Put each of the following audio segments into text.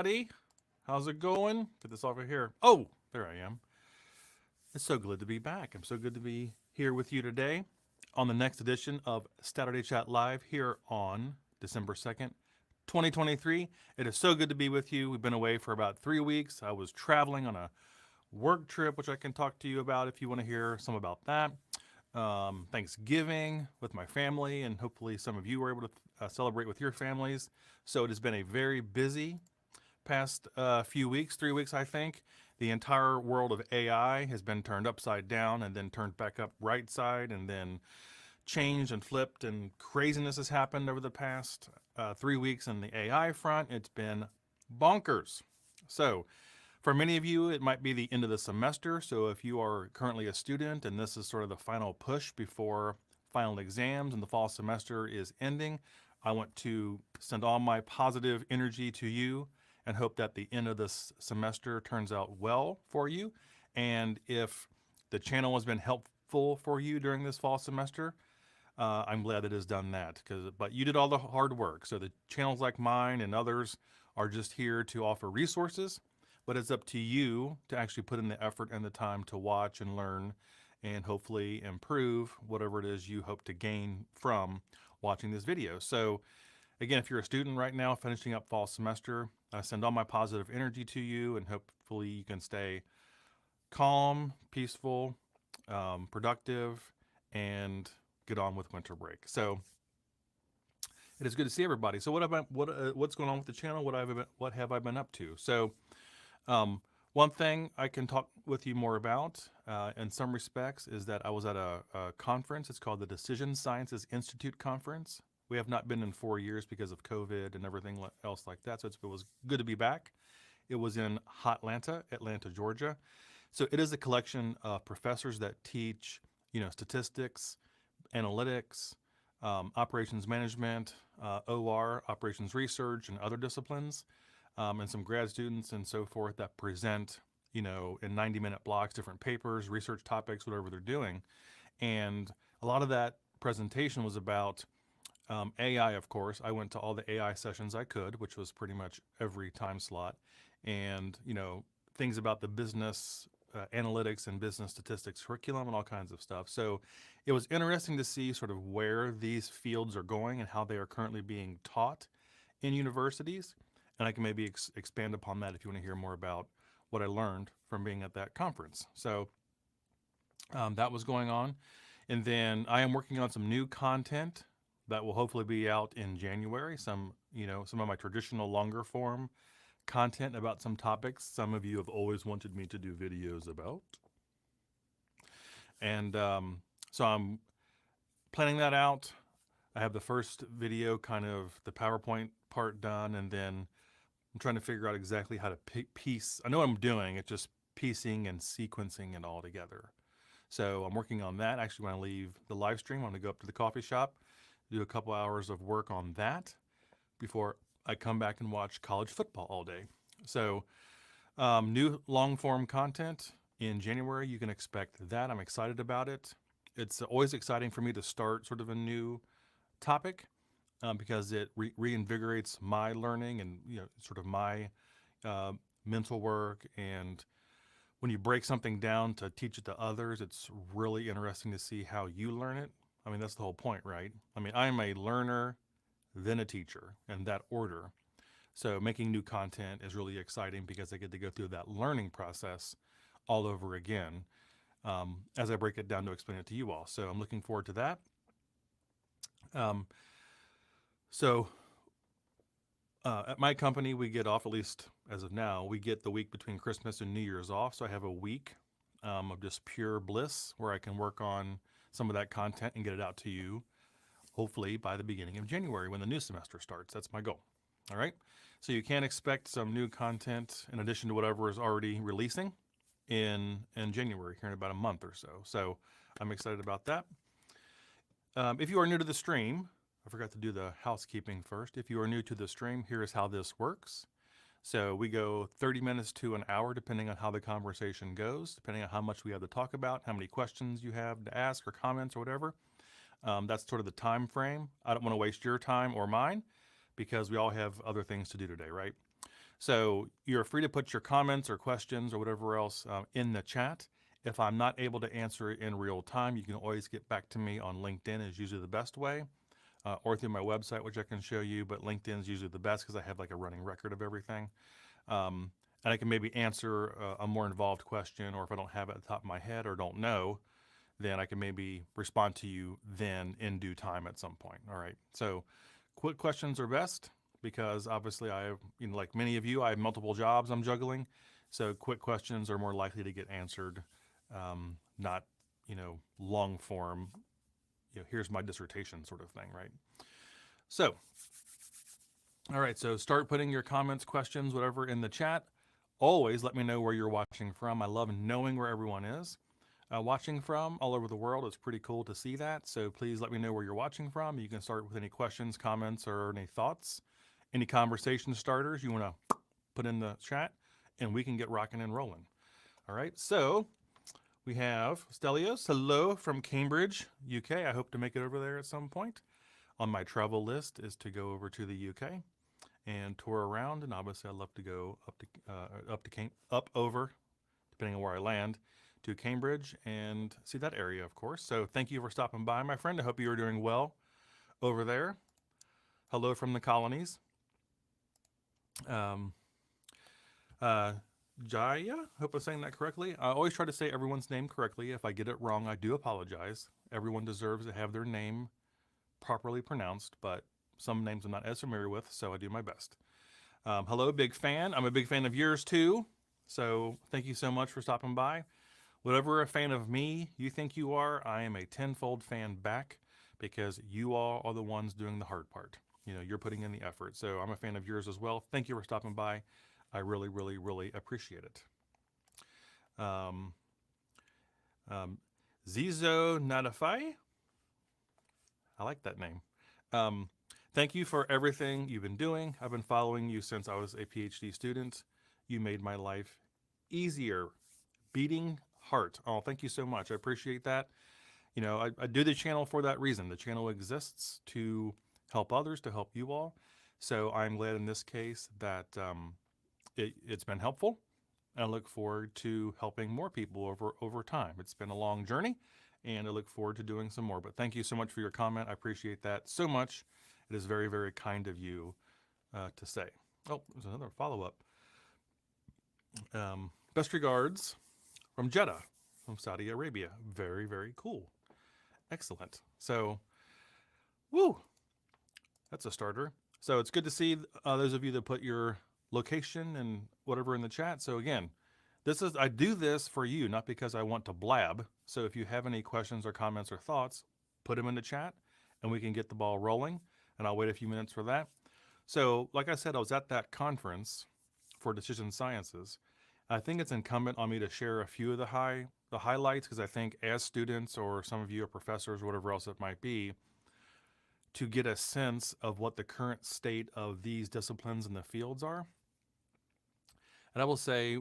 everybody. How's it going? Get this over here. Oh, there I am. It's so good to be back. I'm so good to be here with you today on the next edition of STATURDAY Chat Live here on December 2nd, 2023. It is so good to be with you. We've been away for about 3 weeks. I was traveling on a work trip, which I can talk to you about if you want to hear some about that. Thanksgiving with my family, and hopefully some of you were able to celebrate with your families. So it has been a very busy past few weeks, 3 weeks, I think. The entire world of AI has been turned upside down and then turned back up right side and then changed and flipped, and craziness has happened over the past 3 weeks in the AI front. It's been bonkers. So, for many of you, it might be the end of the semester. So, if you are currently a student and this is sort of the final push before final exams and the fall semester is ending, I want to send all my positive energy to you and hope that the end of this semester turns out well for you. And if the channel has been helpful for you during this fall semester, I'm glad it has done that. But you did all the hard work. So the channels like mine and others are just here to offer resources, but it's up to you to actually put in the effort and the time to watch and learn and hopefully improve whatever it is you hope to gain from watching this video. So again, if you're a student right now finishing up fall semester, I send all my positive energy to you, and hopefully you can stay calm, peaceful, productive, and get on with winter break. So it is good to see everybody. So what's going on with the channel? What have I been up to? So one thing I can talk with you more about in some respects is that I was at a conference. It's called the Decision Sciences Institute Conference. We have not been in 4 years because of COVID and everything else like that. So it was good to be back. It was in Atlanta, Georgia. So it is a collection of professors that teach, statistics, analytics, operations management, OR, operations research, and other disciplines, and some grad students and so forth that present, in 90-minute blocks, different papers, research topics, whatever they're doing. And a lot of that presentation was about AI, of course. I went to all the AI sessions I could, which was pretty much every time slot, and things about the business analytics and business statistics curriculum and all kinds of stuff. So it was interesting to see sort of where these fields are going and how they are currently being taught in universities. And I can maybe expand upon that if you want to hear more about what I learned from being at that conference. So that was going on. And then I am working on some new content that will hopefully be out in January. Some of my traditional longer form content about some topics some of you have always wanted me to do videos about. And so I'm planning that out. I have the first video, kind of the PowerPoint part done, and then I'm trying to figure out exactly how to piece. I know what I'm doing. It's just piecing and sequencing it all together. So I'm working on that. Actually, when I leave the live stream, I'm going to go up to the coffee shop, do a couple hours of work on that before I come back and watch college football all day. So new long form content in January. You can expect that. I'm excited about it. It's always exciting for me to start sort of a new topic because it reinvigorates my learning and sort of my mental work. And when you break something down to teach it to others, it's really interesting to see how you learn it. I mean, that's the whole point, right? I mean, I'm a learner, then a teacher, in that order. So making new content is really exciting because I get to go through that learning process all over again as I break it down to explain it to you all. So I'm looking forward to that. At my company, we get off, at least as of now, we get the week between Christmas and New Year's off. So I have a week of just pure bliss where I can work on some of that content and get it out to you, hopefully by the beginning of January when the new semester starts. That's my goal. All right. So you can expect some new content in addition to whatever is already releasing in January, here in about a month or so. So I'm excited about that. If you are new to the stream, I forgot to do the housekeeping first. If you are new to the stream, here is how this works. So we go 30 minutes to an hour, depending on how the conversation goes, depending on how much we have to talk about, how many questions you have to ask or comments or whatever. That's sort of the time frame. I don't want to waste your time or mine because we all have other things to do today, right? So you're free to put your comments or questions or whatever else in the chat. If I'm not able to answer it in real time, you can always get back to me on LinkedIn is usually the best way, or through my website, which I can show you, but LinkedIn is usually the best because I have like a running record of everything. And I can maybe answer a more involved question, or if I don't have it at the top of my head or don't know, then I can maybe respond to you then in due time at some point. All right. So quick questions are best because obviously I have, like many of you, I have multiple jobs I'm juggling. So quick questions are more likely to get answered, not, long form, here's my dissertation sort of thing, right? So, all right. So start putting your comments, questions, whatever in the chat. Always let me know where you're watching from. I love knowing where everyone is watching from all over the world. It's pretty cool to see that. So please let me know where you're watching from. You can start with any questions, comments, or any thoughts, any conversation starters you want to put in the chat, and we can get rocking and rolling. All right. So we have Stelios. Hello from Cambridge, UK. I hope to make it over there at some point. On my travel list is to go over to the UK and tour around, and obviously I'd love to go up over, depending on where I land, to Cambridge and see that area, of course. So thank you for stopping by, my friend. I hope you are doing well over there. Hello from the colonies. Jaya, hope I'm saying that correctly. I always try to say everyone's name correctly. If I get it wrong, I do apologize. Everyone deserves to have their name properly pronounced, but some names I'm not as familiar with, so I do my best. Hello, big fan. I'm a big fan of yours too, so thank you so much for stopping by. Whatever a fan of me you think you are, I am a tenfold fan back because you all are the ones doing the hard part. You're putting in the effort, so I'm a fan of yours as well. Thank you for stopping by. I really, really, really appreciate it. Zizo Nadafai. I like that name. Thank you for everything you've been doing. I've been following you since I was a PhD student. You made my life easier. Beating heart. Oh, thank you so much. I appreciate that. I do the channel for that reason. The channel exists to help others, to help you all. So I'm glad in this case that it's been helpful. And I look forward to helping more people over time. It's been a long journey, and I look forward to doing some more. But thank you so much for your comment. I appreciate that so much. It is very, very kind of you to say. Oh, there's another follow-up. Best regards from Jeddah, from Saudi Arabia. Very, very cool. Excellent. So, woo, that's a starter. So it's good to see those of you that put your location and whatever in the chat. So again, I do this for you, not because I want to blab. So if you have any questions or comments or thoughts, put them in the chat and we can get the ball rolling. And I'll wait a few minutes for that. So like I said, I was at that conference for decision sciences. I think it's incumbent on me to share a few of the highlights, because I think as students, or some of you are professors, or whatever else it might be, to get a sense of what the current state of these disciplines in the fields are. And I will say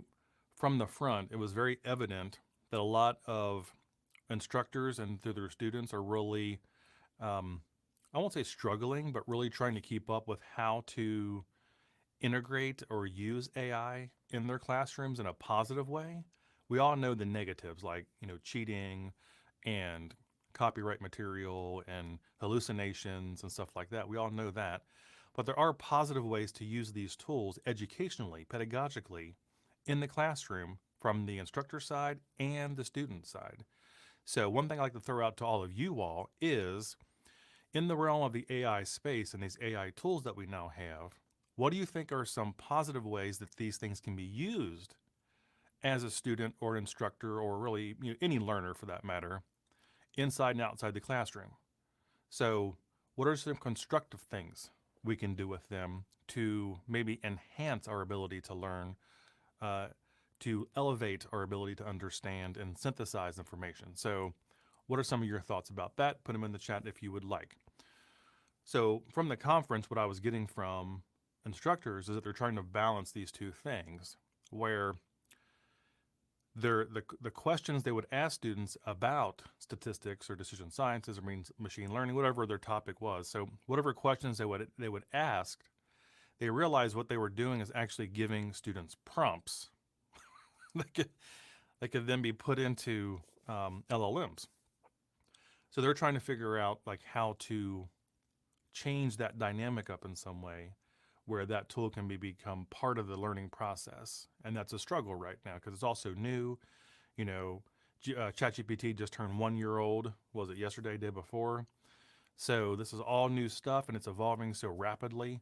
from the front, it was very evident that a lot of instructors and through their students are really, I won't say struggling, but really trying to keep up with how to integrate or use AI in their classrooms in a positive way. We all know the negatives, like, cheating and copyright material and hallucinations and stuff like that. We all know that. But there are positive ways to use these tools educationally, pedagogically, in the classroom from the instructor side and the student side. So one thing I like to throw out to all of you all is, in the realm of the AI space and these AI tools that we now have, what do you think are some positive ways that these things can be used as a student or instructor, or really any learner for that matter, inside and outside the classroom? So what are some constructive things we can do with them to maybe enhance our ability to learn, to elevate our ability to understand and synthesize information? So what are some of your thoughts about that? Put them in the chat if you would like. So from the conference, what I was getting from instructors is that they're trying to balance these two things, where the questions they would ask students about statistics or decision sciences or machine learning, whatever their topic was. So whatever questions they would ask, they realized what they were doing is actually giving students prompts that could then be put into LLMs. So they're trying to figure out like how to change that dynamic up in some way where that tool can become part of the learning process. And that's a struggle right now because it's also new. You know, ChatGPT just turned 1 year old. Was it yesterday, day before? So this is all new stuff and it's evolving so rapidly.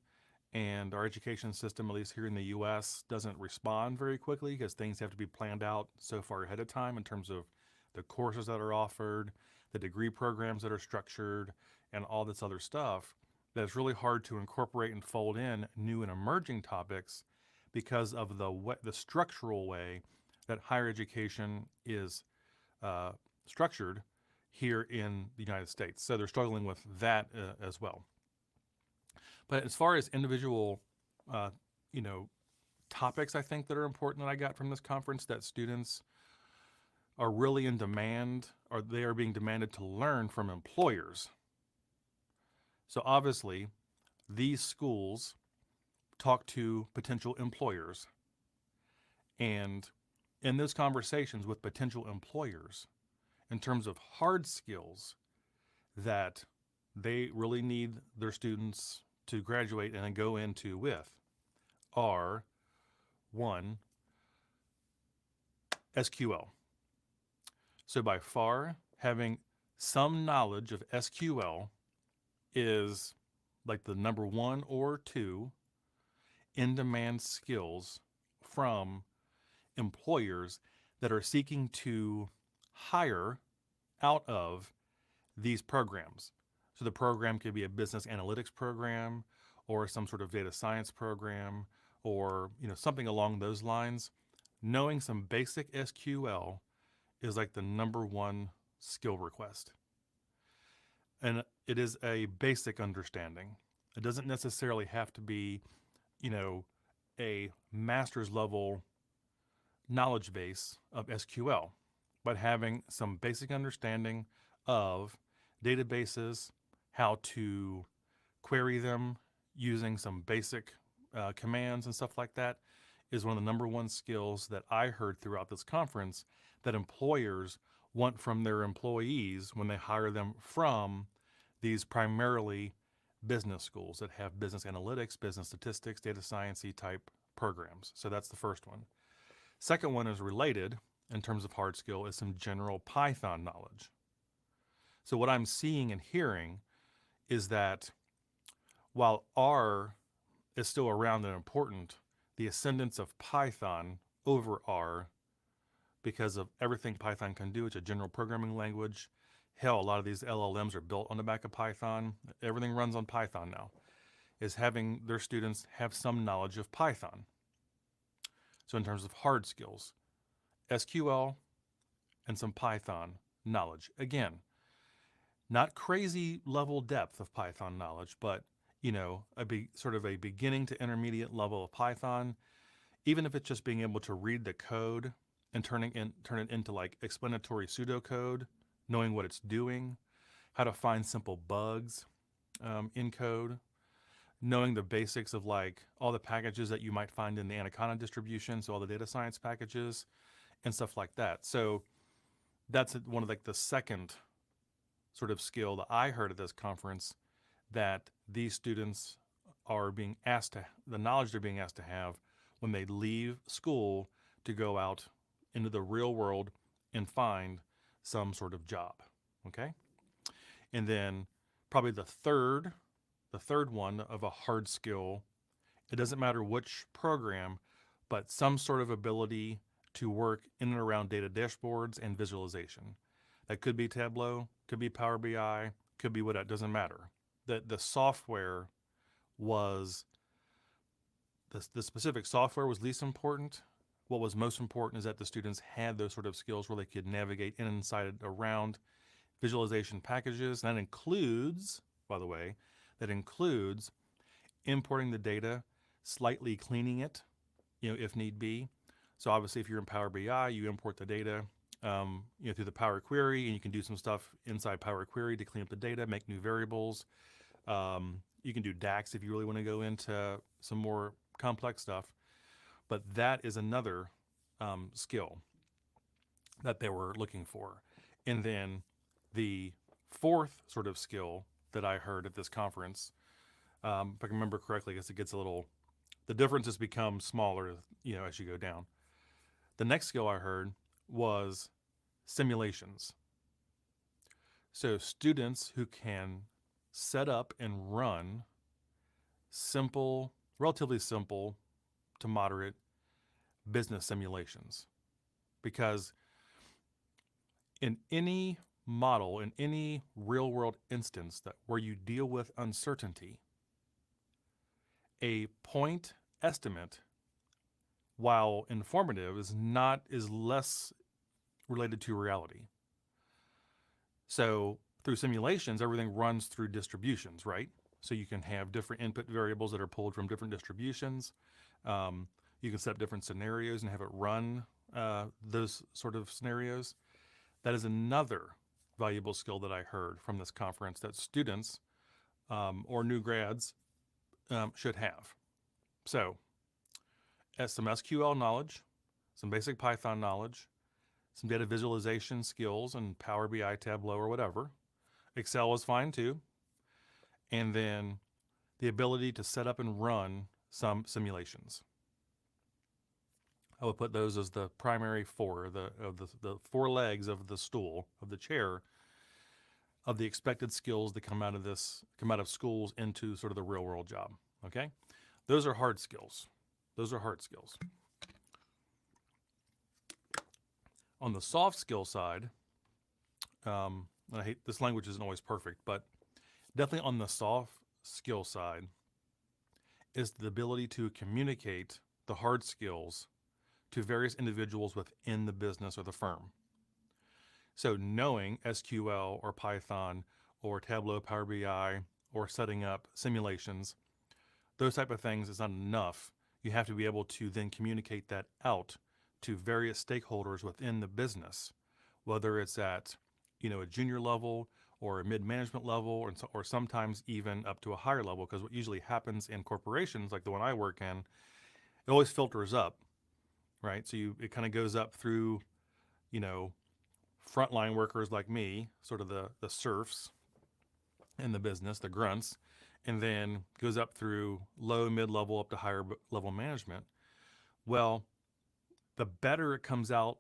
And our education system, at least here in the US, doesn't respond very quickly because things have to be planned out so far ahead of time in terms of the courses that are offered, the degree programs that are structured, and all this other stuff that it's really hard to incorporate and fold in new and emerging topics because of the structural way that higher education is structured here in the United States. So they're struggling with that as well. But as far as individual, you know, topics I think that are important that I got from this conference that students are really in demand, or they are being demanded to learn from employers. So obviously, these schools talk to potential employers. And in those conversations with potential employers, in terms of hard skills that they really need their students to graduate and then go into with, are one, SQL. So by far, having some knowledge of SQL is like the number 1 or 2 in-demand skills from employers that are seeking to hire out of these programs. So the program could be a business analytics program or some sort of data science program or something along those lines. Knowing some basic SQL is like the number 1 skill request. And it is a basic understanding. It doesn't necessarily have to be, a master's level knowledge base of SQL, but having some basic understanding of databases, how to query them using some basic commands and stuff like that is one of the number 1 skills that I heard throughout this conference that employers want from their employees when they hire them from these primarily business schools that have business analytics, business statistics, data science-y type programs. So that's the first one. Second one is related in terms of hard skill is some general Python knowledge. So what I'm seeing and hearing is that while R is still around and important, the ascendance of Python over R, because of everything Python can do, it's a general programming language. Hell, a lot of these LLMs are built on the back of Python. Everything runs on Python now, is having their students have some knowledge of Python. So in terms of hard skills, SQL and some Python knowledge. Again, not crazy level depth of Python knowledge, but sort of a beginning to intermediate level of Python, even if it's just being able to read the code and turn it into like explanatory pseudocode, knowing what it's doing, how to find simple bugs in code, knowing the basics of like all the packages that you might find in the Anaconda distribution, so all the data science packages and stuff like that. So that's one of like the second sort of skill that I heard at this conference that these students are being asked to, the knowledge they're being asked to have when they leave school to go out into the real world and find some sort of job, okay? And then probably the third one of a hard skill, it doesn't matter which program, but some sort of ability to work in and around data dashboards and visualization. That could be Tableau, could be Power BI, could be what, it doesn't matter. The software was, the specific software was least important. What was most important is that the students had those sort of skills where they could navigate in and inside around visualization packages. And that includes, by the way, importing the data, slightly cleaning it, if need be. So obviously if you're in Power BI, you import the data through the Power Query, and you can do some stuff inside Power Query to clean up the data, make new variables, You can do DAX if you really want to go into some more complex stuff. But that is another skill that they were looking for. And then the fourth sort of skill that I heard at this conference, if I can remember correctly, I guess it gets a little, the differences become smaller, as you go down. The next skill I heard was simulations. So students who can set up and run simple, relatively simple to moderate business simulations. Because in any model, in any real world instance where you deal with uncertainty, a point estimate, while informative, is less related to reality. So through simulations, everything runs through distributions, right? So you can have different input variables that are pulled from different distributions. You can set up different scenarios and have it run those sort of scenarios. That is another valuable skill that I heard from this conference that students or new grads should have. So, some SQL knowledge, some basic Python knowledge, some data visualization skills and Power BI, Tableau, or whatever. Excel is fine too. And then the ability to set up and run some simulations. I would put those as the primary four, the four legs of the stool, of the chair, of the expected skills that come out of schools into sort of the real world job. Okay? Those are hard skills. On the soft skill side, I hate this language isn't always perfect, but definitely on the soft skill side is the ability to communicate the hard skills to various individuals within the business or the firm. So knowing SQL or Python or Tableau, Power BI, or setting up simulations, those type of things is not enough. You have to be able to then communicate that out to various stakeholders within the business, whether it's at a junior level or a mid-management level, or sometimes even up to a higher level, because what usually happens in corporations like the one I work in, it always filters up, right? So it kind of goes up through, frontline workers like me, sort of the serfs in the business, the grunts, and then goes up through low, mid-level, up to higher level management. Well, the better it comes out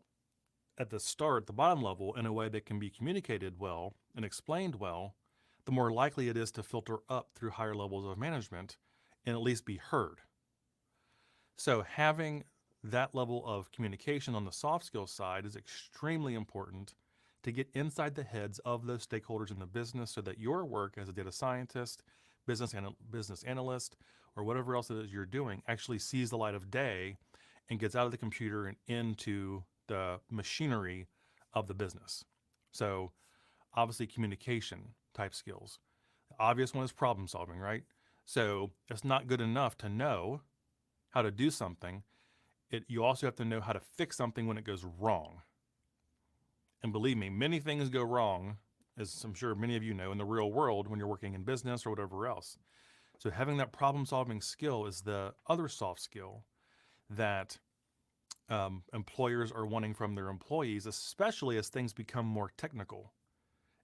at the start, the bottom level, in a way that can be communicated well and explained well, the more likely it is to filter up through higher levels of management and at least be heard. So having that level of communication on the soft skills side is extremely important to get inside the heads of those stakeholders in the business so that your work as a data scientist, business analyst, or whatever else it is you're doing actually sees the light of day and gets out of the computer and into the machinery of the business. So obviously communication type skills. The obvious one is problem solving, right? So it's not good enough to know how to do something. You also have to know how to fix something when it goes wrong. And believe me, many things go wrong, as I'm sure many of you know, in the real world when you're working in business or whatever else. So having that problem solving skill is the other soft skill that employers are wanting from their employees, especially as things become more technical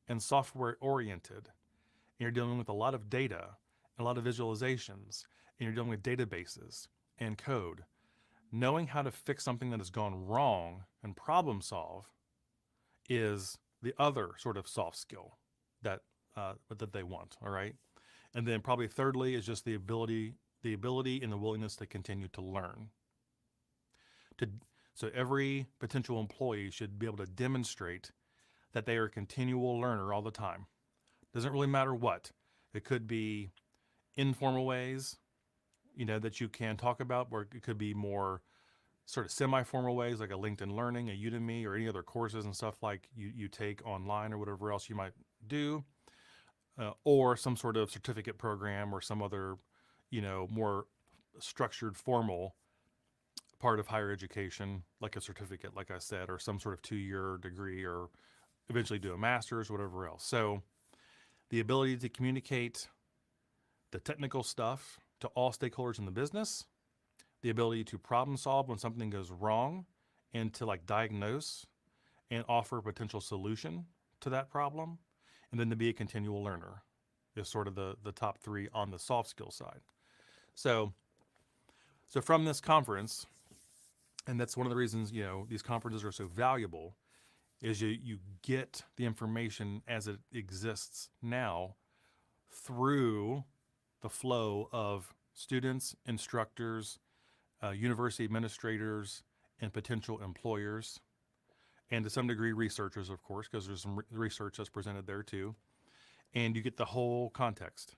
and software oriented. And you're dealing with a lot of data, a lot of visualizations, and you're dealing with databases and code. Knowing how to fix something that has gone wrong and problem solve is the other sort of soft skill that they want. All right. And then probably thirdly is just the ability and the willingness to continue to learn. So every potential employee should be able to demonstrate that they are a continual learner all the time. Doesn't really matter what. It could be informal ways, that you can talk about, or it could be more sort of semi-formal ways like a LinkedIn Learning, a Udemy, or any other courses and stuff like you take online or whatever else you might do, or some sort of certificate program or some other, more structured, formal part of higher education, like a certificate, like I said, or some sort of 2-year degree, or eventually do a master's, whatever else. So the ability to communicate the technical stuff to all stakeholders in the business, the ability to problem solve when something goes wrong, and to like diagnose and offer a potential solution to that problem, and then to be a continual learner is sort of the top three on the soft skill side. So from this conference, and that's one of the reasons, these conferences are so valuable, is you get the information as it exists now through the flow of students, instructors, university administrators, and potential employers, and to some degree researchers, of course, because there's some research that's presented there too. And you get the whole context.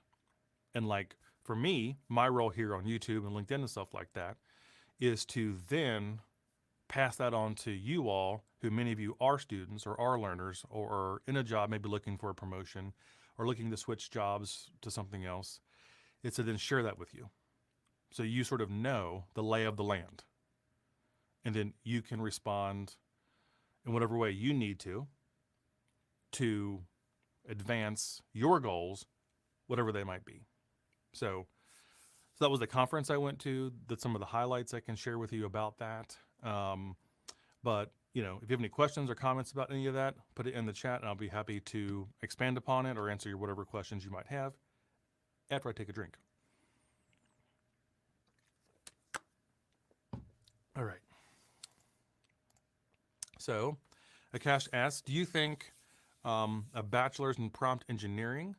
And like for me, my role here on YouTube and LinkedIn and stuff like that is to then pass that on to you all, who many of you are students or are learners or are in a job, maybe looking for a promotion or looking to switch jobs to something else. It's to then share that with you. So you sort of know the lay of the land. And then you can respond in whatever way you need to advance your goals, whatever they might be. So that was the conference I went to. That's some of the highlights I can share with you about that. But if you have any questions or comments about any of that, put it in the chat and I'll be happy to expand upon it or answer your whatever questions you might have after I take a drink. All right. So Akash asks, do you think a bachelor's in prompt engineering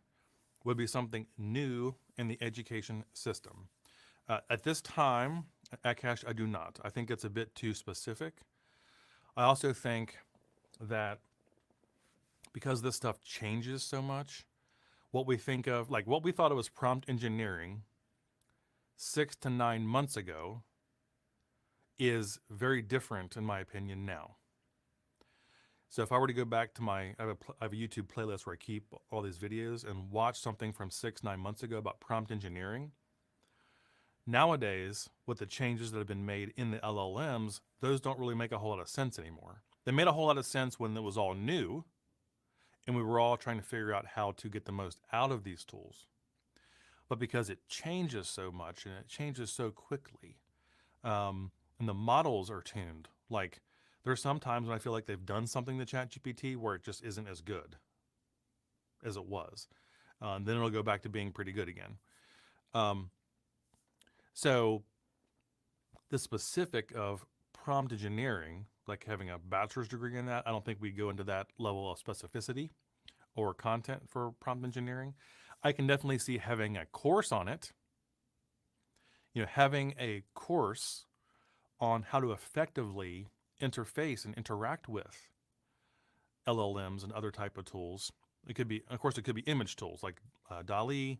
would be something new in the education system? At this time, Akash, I do not. I think it's a bit too specific. I also think that because this stuff changes so much, what we think of, like what we thought it was prompt engineering 6 to 9 months ago is very different, in my opinion, now. So if I were to go back to I have a YouTube playlist where I keep all these videos and watch something from 6-9 months ago about prompt engineering. Nowadays, with the changes that have been made in the LLMs, those don't really make a whole lot of sense anymore. They made a whole lot of sense when it was all new and we were all trying to figure out how to get the most out of these tools. But because it changes so much and it changes so quickly, and the models are tuned, like there's some times when I feel like they've done something to ChatGPT where it just isn't as good as it was. Then it'll go back to being pretty good again. So the specific of prompt engineering, like having a bachelor's degree in that, I don't think we go into that level of specificity or content for prompt engineering. I can definitely see having a course on it, having a course on how to effectively interface and interact with LLMs and other type of tools. It could be, of course, it could be image tools like DALL-E,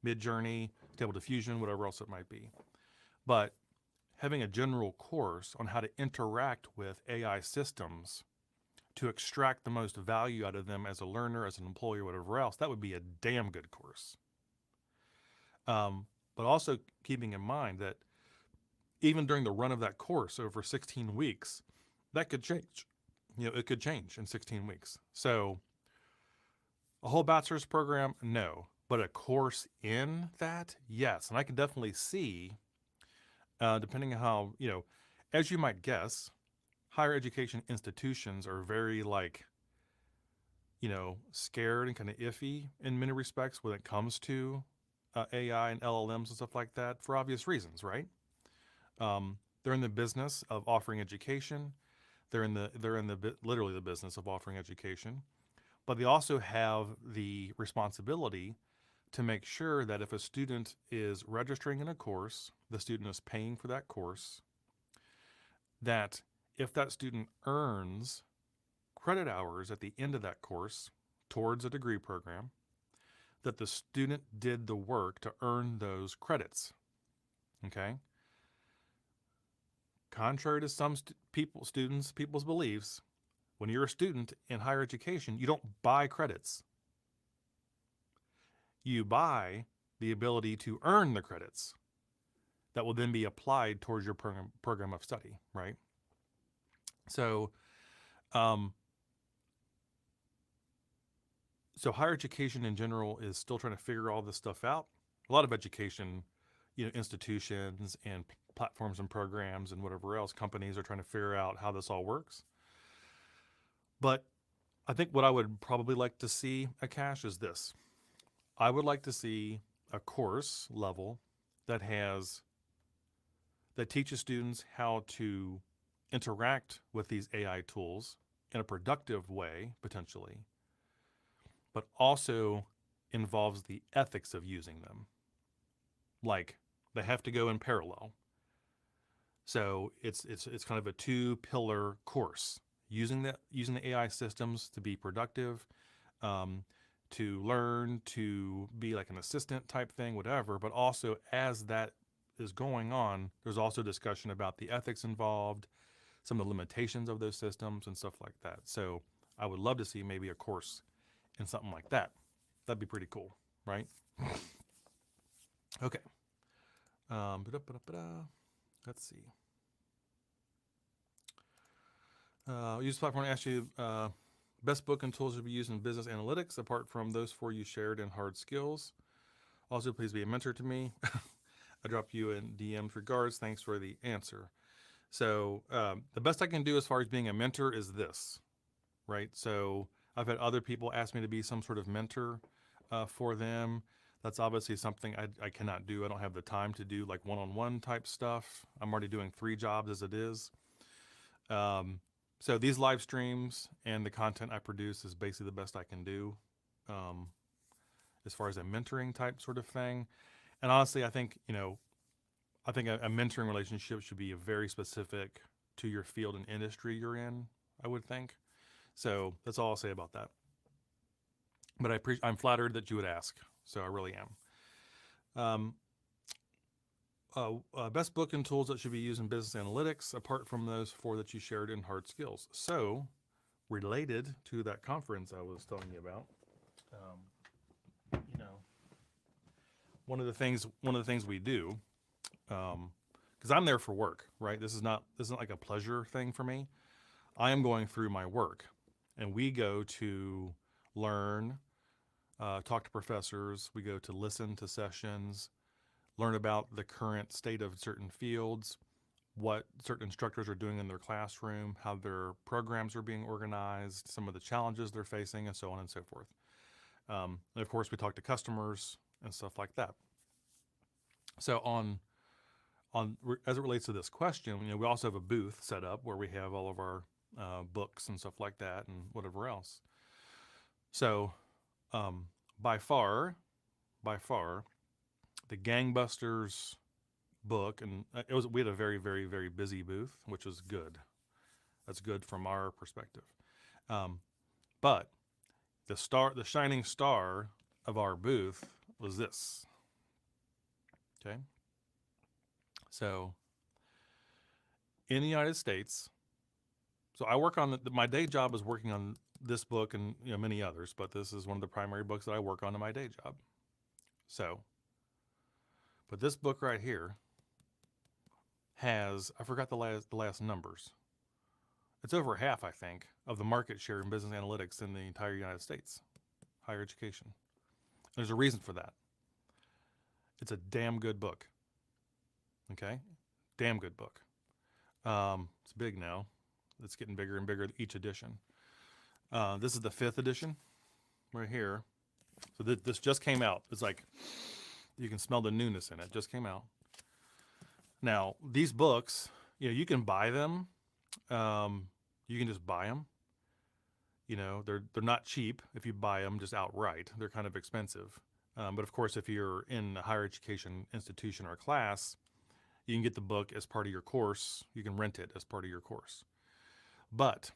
Midjourney, Stable Diffusion, whatever else it might be. But having a general course on how to interact with AI systems to extract the most value out of them as a learner, as an employee, or whatever else, that would be a damn good course. But also keeping in mind that even during the run of that course over 16 weeks, that could change. It could change in 16 weeks. So a whole bachelor's program, no. But a course in that, yes. And I can definitely see, depending on how, as you might guess, higher education institutions are very scared and kind of iffy in many respects when it comes to AI and LLMs and stuff like that for obvious reasons, right? They're in the business of offering education. They're literally the business of offering education, but they also have the responsibility to make sure that if a student is registering in a course, the student is paying for that course, that if that student earns credit hours at the end of that course towards a degree program, that the student did the work to earn those credits. Okay? Contrary to some people's beliefs, when you're a student in higher education, you don't buy credits. You buy the ability to earn the credits that will then be applied towards your program of study, right? So, so higher education in general is still trying to figure all this stuff out. a lot of education, institutions and platforms and programs and whatever else, companies are trying to figure out how this all works. But I think what I would probably like to see at Cash is this. I would like to see a course level that teaches students how to interact with these AI tools in a productive way, potentially, but also involves the ethics of using them. Like, they have to go in parallel. So it's kind of a 2-pillar course, using the AI systems to be productive, to learn, to be like an assistant type thing, whatever. But also, as that is going on, there's also discussion about the ethics involved, some of the limitations of those systems and stuff like that. So I would love to see maybe a course in something like that. That'd be pretty cool, right? Okay. Let's see. Use platform to ask you best book and tools to be used in business analytics, apart from those 4 you shared in hard skills. Also, please be a mentor to me. I dropped you in DMs. Regards. Thanks for the answer. So the best I can do as far as being a mentor is this, right? So I've had other people ask me to be some sort of mentor for them. That's obviously something I cannot do. I don't have the time to do like one-on-one type stuff. I'm already doing 3 jobs as it is. So these live streams and the content I produce is basically the best I can do as far as a mentoring type sort of thing. And honestly, I think, a mentoring relationship should be very specific to your field and industry you're in, I would think. So that's all I'll say about that. But I'm flattered that you would ask, so I really am. Best book and tools that should be used in business analytics, apart from those 4 that you shared in hard skills. So, related to that conference I was telling you about, one of the things we do, because I'm there for work, right? This isn't like a pleasure thing for me. I am going through my work, and we go to learn, talk to professors. We go to listen to sessions, learn about the current state of certain fields, what certain instructors are doing in their classroom, how their programs are being organized, some of the challenges they're facing, and so on and so forth. And of course, we talk to customers and stuff like that. So as it relates to this question, we also have a booth set up where we have all of our books and stuff like that and whatever else. So by far, the Gangbusters book, and we had a very, very, very busy booth, which was good. That's good from our perspective. But the shining star of our booth was this. Okay. So in the United States, so I work on my day job is working on this book and many others, but this is one of the primary books that I work on in my day job. So, but this book right here has, I forgot the last numbers. It's over half, I think, of the market share in business analytics in the entire United States, higher education. There's a reason for that. It's a damn good book. Okay? Damn good book. It's big now. It's getting bigger and bigger each edition. This is the 5th edition right here. So this just came out. It's like, you can smell the newness in it. Just came out. Now, these books, you can buy them. You can just buy them. They're not cheap if you buy them just outright. They're kind of expensive. But of course, if you're in a higher education institution or class, you can get the book as part of your course. You can rent it as part of your course. But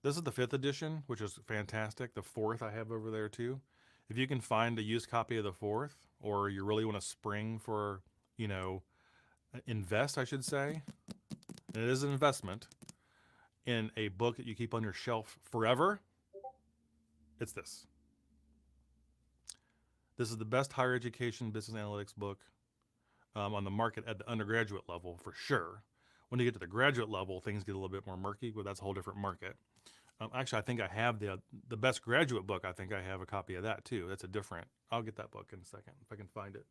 this is the 5th edition, which is fantastic. The 4th I have over there too. If you can find a used copy of the 4th, or you really want to spring for, invest, I should say, and it is an investment in a book that you keep on your shelf forever, it's this. This is the best higher education business analytics book on the market at the undergraduate level, for sure. When you get to the graduate level, things get a little bit more murky, but that's a whole different market. Actually, I think I have the best graduate book. I think I have a copy of that too. That's a different. I'll get that book in a second if I can find it.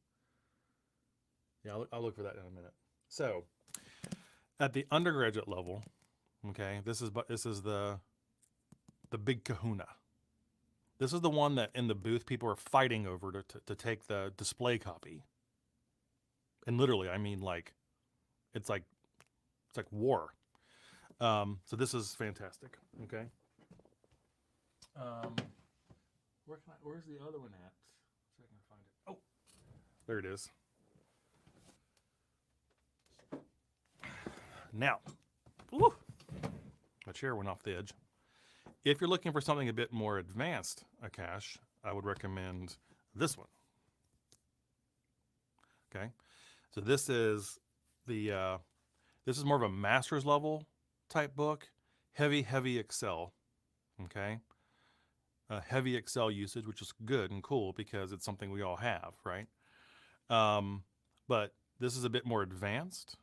Yeah, I'll look for that in a minute. So, at the undergraduate level, okay, this is the Big Kahuna. This is the one that in the booth people are fighting over to take the display copy. And literally, I mean, like it's like it's like war. So this is fantastic. Okay. Um, where's the other one at? So I can find it. Oh, there it is. Now, woo, my chair went off the edge. If you're looking for something a bit more advanced, Akash, I would recommend this one. Okay, so this is this is more of a master's level type book, heavy Excel. Okay, heavy Excel usage, which is good and cool because it's something we all have, right? But this is a bit more advanced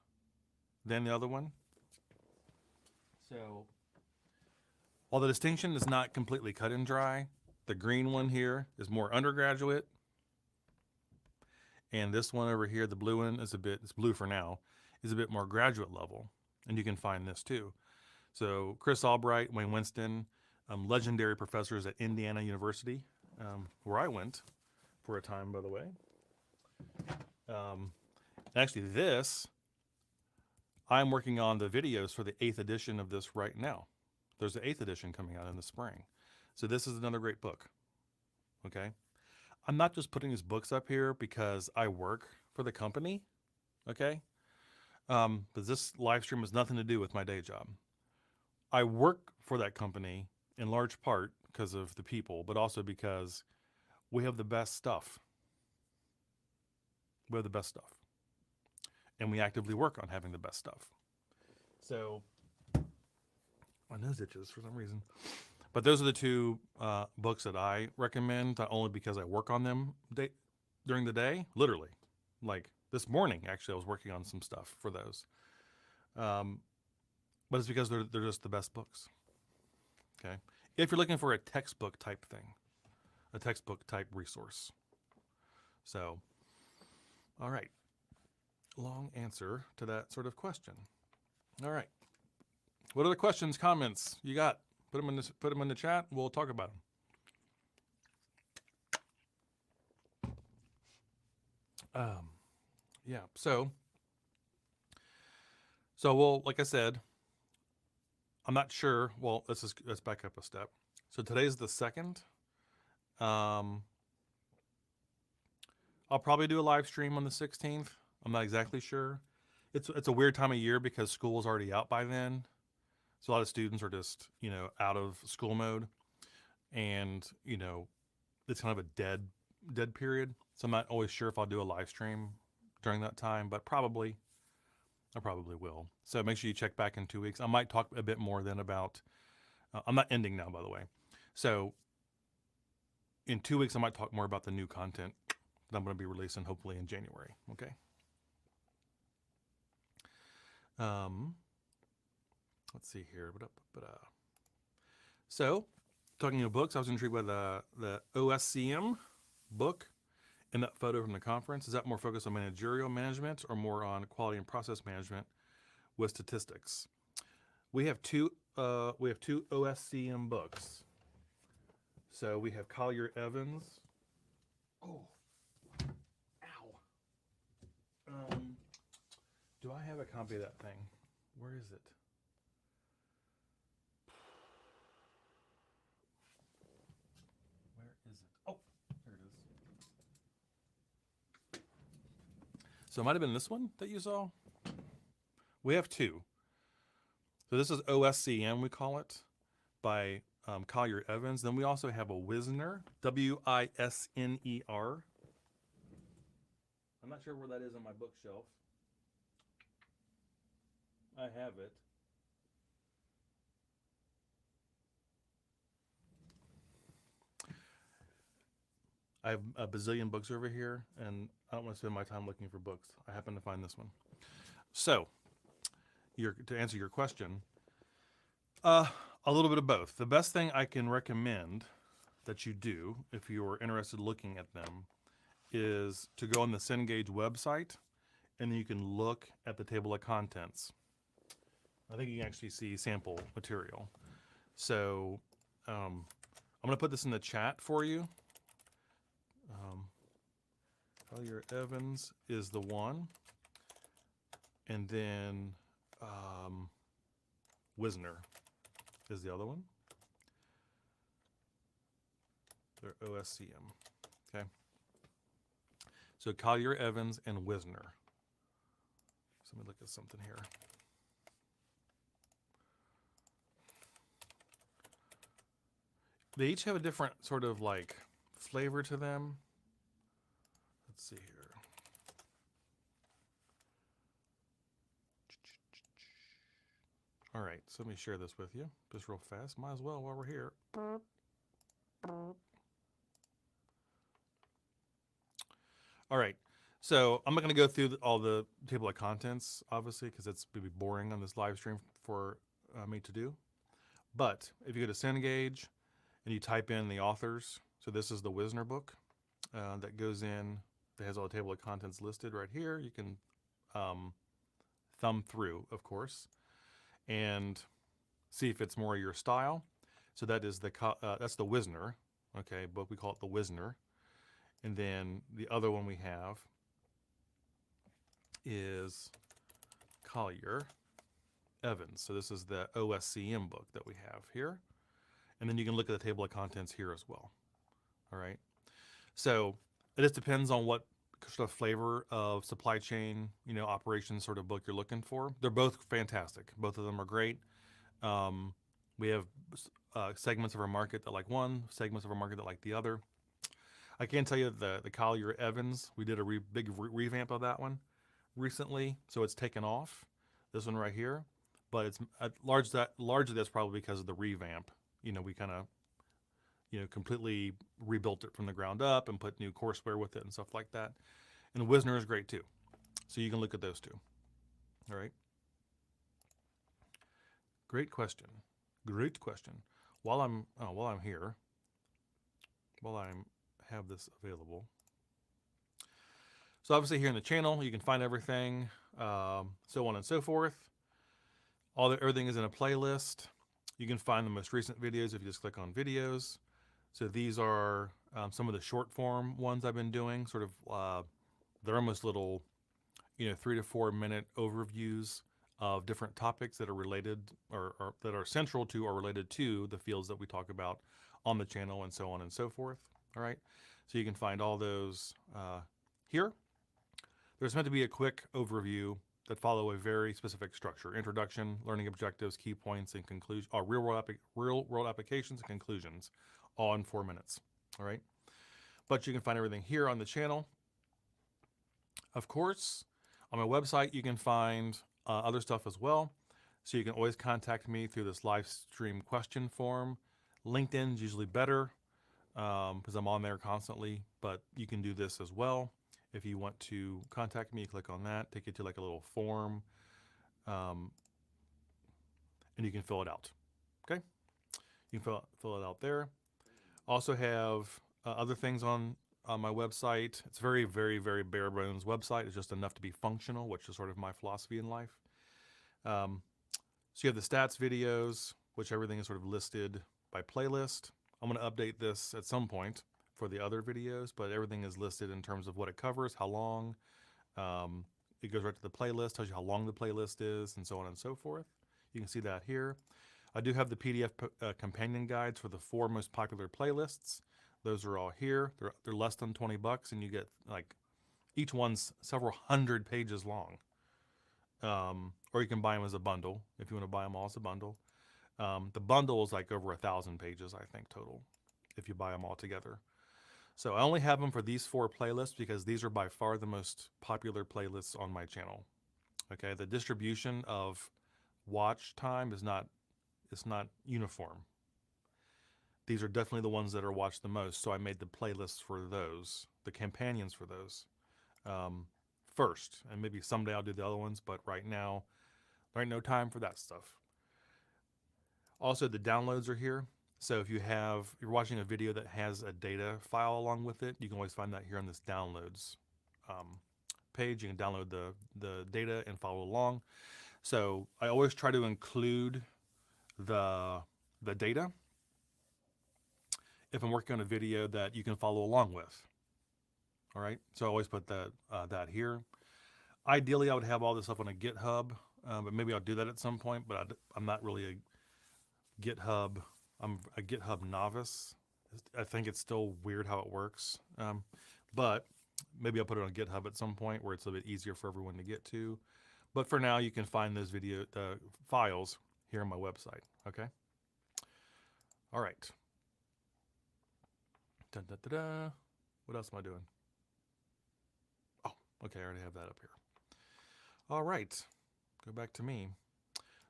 than the other one. So while the distinction is not completely cut and dry, the green one here is more undergraduate. And this one over here, the blue one, it's blue for now, is a bit more graduate level. And you can find this too. So Chris Albright, Wayne Winston, legendary professors at Indiana University, where I went for a time, by the way. Actually, I'm working on the videos for the 8th edition of this right now. There's the 8th edition coming out in the spring. So this is another great book. Okay. I'm not just putting these books up here because I work for the company. Okay. But this live stream has nothing to do with my day job. I work for that company in large part because of the people, but also because we have the best stuff. We have the best stuff. And we actively work on having the best stuff. So my nose itches for some reason. But those are the two books that I recommend, not only because I work on them during the day, literally. Like this morning, actually, I was working on some stuff for those. But it's because they're just the best books. Okay. If you're looking for a textbook type thing, a textbook type resource. So, all right. Long answer to that sort of question. All right. What other questions, comments you got? Put them in the chat. We'll talk about them. Yeah. So well, like I said, I'm not sure. Well, let's back up a step. So today's the 2nd. I'll probably do a live stream on the 16th. I'm not exactly sure. It's a weird time of year because school's already out by then. So a lot of students are just, out of school mode. And, it's kind of a dead period. So I'm not always sure if I'll do a live stream during that time, but I probably will. So make sure you check back in 2 weeks. I might talk a bit more then about, I'm not ending now, by the way. So in 2 weeks, I might talk more about the new content that I'm going to be releasing hopefully in January. Okay. Let's see here. So talking of books, I was intrigued by the OSCM book in that photo from the conference. Is that more focused on managerial management or more on quality and process management with statistics? We have two OSCM books. So we have Collier Evans. Oh, ow. Do I have a copy of that thing? Where is it? Where is it? Oh, there it is. So it might have been this one that you saw. We have two. So this is OSCM, we call it, by Collier Evans. Then we also have a Wisner, Wisner. I'm not sure where that is on my bookshelf. I have it. I have a bazillion books over here, and I don't want to spend my time looking for books. I happen to find this one. So, to answer your question, a little bit of both. The best thing I can recommend that you do, if you're interested in looking at them, is to go on the Cengage website and then you can look at the table of contents. I think you can actually see sample material. So I'm going to put this in the chat for you. Collier Evans is the one. And then Wisner is the other one. They're OSCM. Okay. So Collier Evans and Wisner. So let me look at something here. They each have a different sort of like flavor to them. Let's see here. All right, so let me share this with you just real fast. Might as well while we're here. All right, so I'm not going to go through all the table of contents, obviously, because it's going to be boring on this live stream for me to do. But if you go to Cengage and you type in the authors, so this is the Wisner book that goes in, that has all the table of contents listed right here. You can thumb through, of course, and see if it's more your style. So that is that's the Wisner, okay, book. We call it the Wisner. And then the other one we have is Collier Evans. So this is the OSCM book that we have here. And then you can look at the table of contents here as well. All right. So it just depends on what sort of flavor of supply chain, operations sort of book you're looking for. They're both fantastic. Both of them are great. We have segments of our market that like one, segments of our market that like the other. I can tell you the Collier Evans, we did a big revamp of that one recently, so it's taken off, this one right here, but it's largely that's probably because of the revamp. We kind of, completely rebuilt it from the ground up and put new courseware with it and stuff like that. And Wisner is great too, so you can look at those two. All right. Great question. Great question. While I'm here, while I have this available. So obviously here in the channel, you can find everything, so on and so forth. Everything is in a playlist. You can find the most recent videos if you just click on videos. So these are some of the short form ones I've been doing, sort of, they're almost little, 3 to 4 minute overviews of different topics that are related or that are central to or related to the fields that we talk about on the channel, and so on and so forth. All right, so you can find all those here. There's meant to be a quick overview that follow a very specific structure: introduction, learning objectives, key points, and conclusion, or real world applications and conclusions, all in 4 minutes. All right, but you can find everything here on the channel. Of course, on my website you can find other stuff as well. So you can always contact me through this live stream question form. LinkedIn's usually better, because I'm on there constantly, but you can do this as well. If you want to contact me, click on that, take you to like a little form, and you can fill it out. Okay, you can fill it out there. Also have other things on my website. It's very, very, very bare bones website. It's just enough to be functional, which is sort of my philosophy in life. So you have the stats videos, which everything is sort of listed by playlist. I'm going to update this at some point for the other videos, but everything is listed in terms of what it covers, how long. It goes right to the playlist, tells you how long the playlist is, and so on and so forth. You can see that here. I do have the PDF companion guides for the 4 most popular playlists. Those are all here. They're less than $20, and you get like each one's several hundred pages long. Or you can buy them as a bundle if you want to buy them all as a bundle. The bundle is like over 1,000 pages, I think, total, if you buy them all together. So I only have them for these 4 playlists because these are by far the most popular playlists on my channel. Okay, the distribution of watch time is not uniform. These are definitely the ones that are watched the most, so I made the playlists for those, the companions for those, first, and maybe someday I'll do the other ones, but right now, there ain't no time for that stuff. Also, the downloads are here. So if you're watching a video that has a data file along with it, you can always find that here on this downloads page. You can download the data and follow along. So I always try to include the data if I'm working on a video that you can follow along with. All right, so I always put that here. Ideally, I would have all this stuff on a GitHub, but maybe I'll do that at some point. But I'm not really a GitHub. I'm a GitHub novice. I think it's still weird how it works, but maybe I'll put it on GitHub at some point where it's a bit easier for everyone to get to. But for now, you can find those video files here on my website. Okay. All right. Da, da, da, da. What else am I doing? Oh, okay. I already have that up here. All right. Go back to me.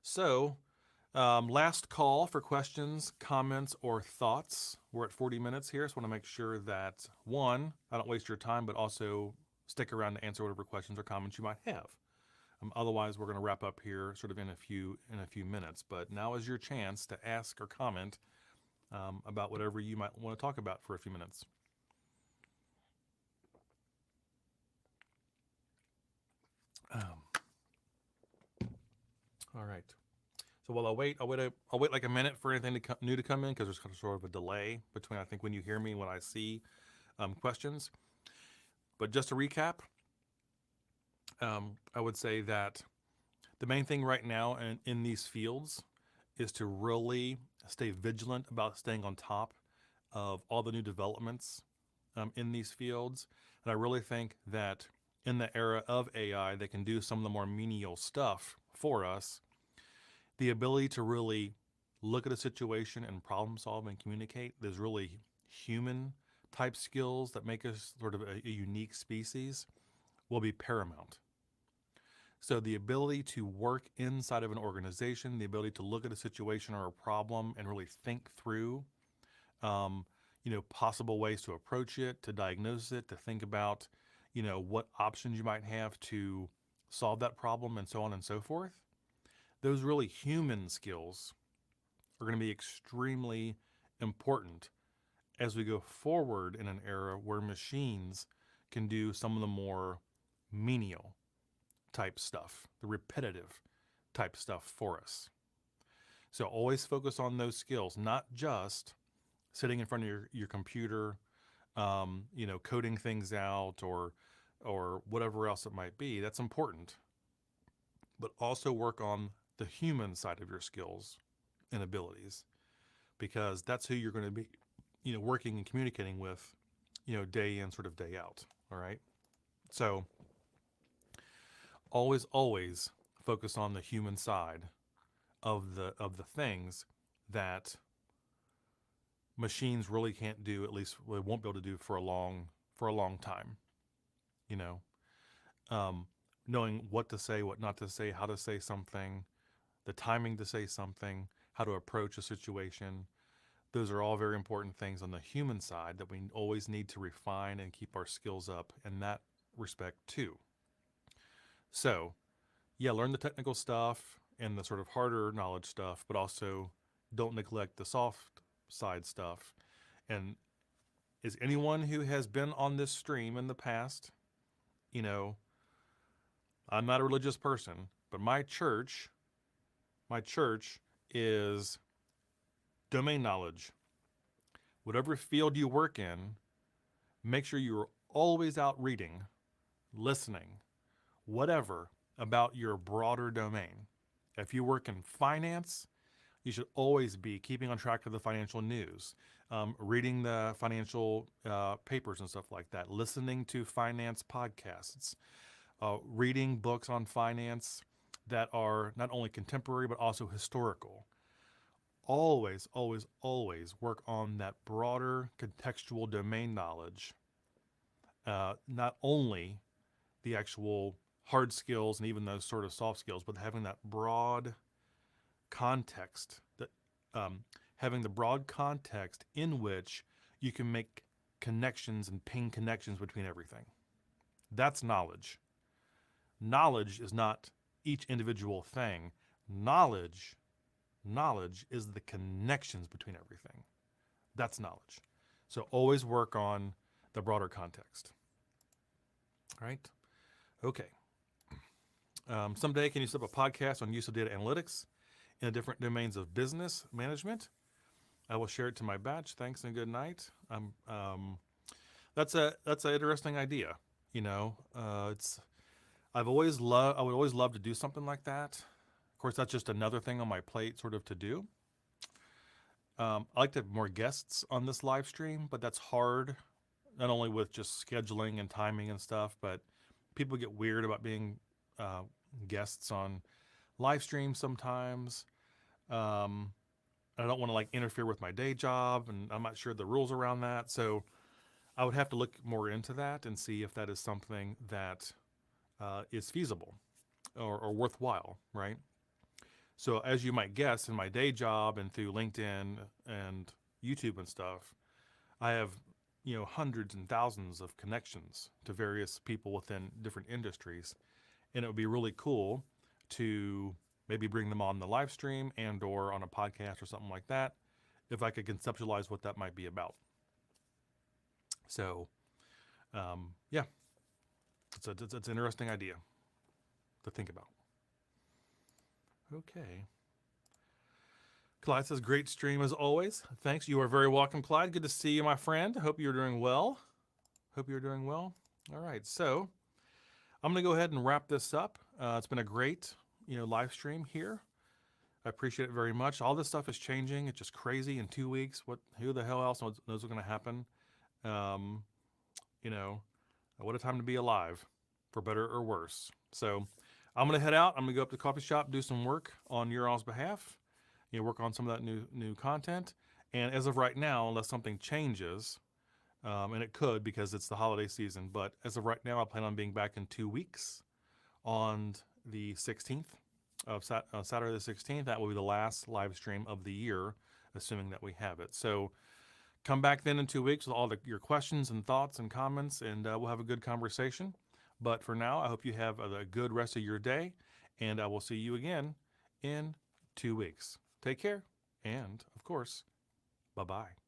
So, last call for questions, comments, or thoughts. We're at 40 minutes here, so I want to make sure that, one, I don't waste your time, but also stick around to answer whatever questions or comments you might have. Otherwise, we're going to wrap up here sort of in a few minutes. But now is your chance to ask or comment about whatever you might want to talk about for a few minutes. All right. So while I'll wait like a minute for anything new to come in, because there's kind of sort of a delay between, I think, when you hear me and when I see questions. But just to recap, I would say that the main thing right now in these fields is to really stay vigilant about staying on top of all the new developments in these fields. And I really think that in the era of AI, they can do some of the more menial stuff for us. The ability to really look at a situation and problem solve and communicate, those really human type skills that make us sort of a unique species, will be paramount. So the ability to work inside of an organization, the ability to look at a situation or a problem and really think through, possible ways to approach it, to diagnose it, to think about, what options you might have to solve that problem, and so on and so forth. Those really human skills are going to be extremely important as we go forward in an era where machines can do some of the more menial type stuff, the repetitive type stuff for us. So always focus on those skills, not just sitting in front of your computer, coding things out or whatever else it might be. That's important. But also work on the human side of your skills and abilities, because that's who you're going to be, working and communicating with, day in, sort of day out. All right. So always focus on the human side of the things that machines really can't do, at least they won't be able to do for a long time. Knowing what to say, what not to say, how to say something, the timing to say something, how to approach a situation. Those are all very important things on the human side that we always need to refine and keep our skills up in that respect too. So, yeah, learn the technical stuff and the sort of harder knowledge stuff, but also don't neglect the soft side stuff. And is anyone who has been on this stream in the past, I'm not a religious person, but my church is domain knowledge. Whatever field you work in, make sure you're always out reading, listening, whatever, about your broader domain. If you work in finance, you should always be keeping on track of the financial news, reading the financial papers and stuff like that, listening to finance podcasts, reading books on finance that are not only contemporary but also historical. Always work on that broader contextual domain knowledge, not only the actual hard skills and even those sort of soft skills, but having that broad context, that having the broad context in which you can make connections and ping connections between everything. That's knowledge. Knowledge is not each individual thing. Knowledge is the connections between everything. That's knowledge. So always work on the broader context. All right. Okay. Someday, can you set up a podcast on use of data analytics in the different domains of business management? I will share it to my batch. Thanks and good night. That's an interesting idea. It's I would always love to do something like that. Of course, that's just another thing on my plate, sort of to do. I like to have more guests on this live stream, but that's hard. Not only with just scheduling and timing and stuff, but people get weird about being uh, guests on live streams sometimes. Um, I don't want to like interfere with my day job, and I'm not sure the rules around that. So I would have to look more into that and see if that is something that is feasible or worthwhile, right? So as you might guess, in my day job and through LinkedIn and YouTube and stuff, I have hundreds and thousands of connections to various people within different industries, and it would be really cool to maybe bring them on the live stream and or on a podcast or something like that if I could conceptualize what that might be about. So yeah, it's an interesting idea to think about. Okay. Clyde says, great stream as always. Thanks. You are very welcome, Clyde. Good to see you, my friend. Hope you're doing well. All right. So I'm going to go ahead and wrap this up. It's been a great, live stream here. I appreciate it very much. All this stuff is changing. It's just crazy in 2 weeks. Who the hell else knows what's going to happen? What a time to be alive, for better or worse. So I'm going to head out. I'm going to go up to the coffee shop, do some work on your all's behalf. Work on some of that new content. And as of right now, unless something changes, and it could because it's the holiday season, but as of right now, I plan on being back in 2 weeks on the 16th of Saturday the 16th. That will be the last live stream of the year, assuming that we have it. So come back then in 2 weeks with all your questions and thoughts and comments, and we'll have a good conversation. But for now, I hope you have a good rest of your day, and I will see you again in 2 weeks. Take care, and of course, bye-bye.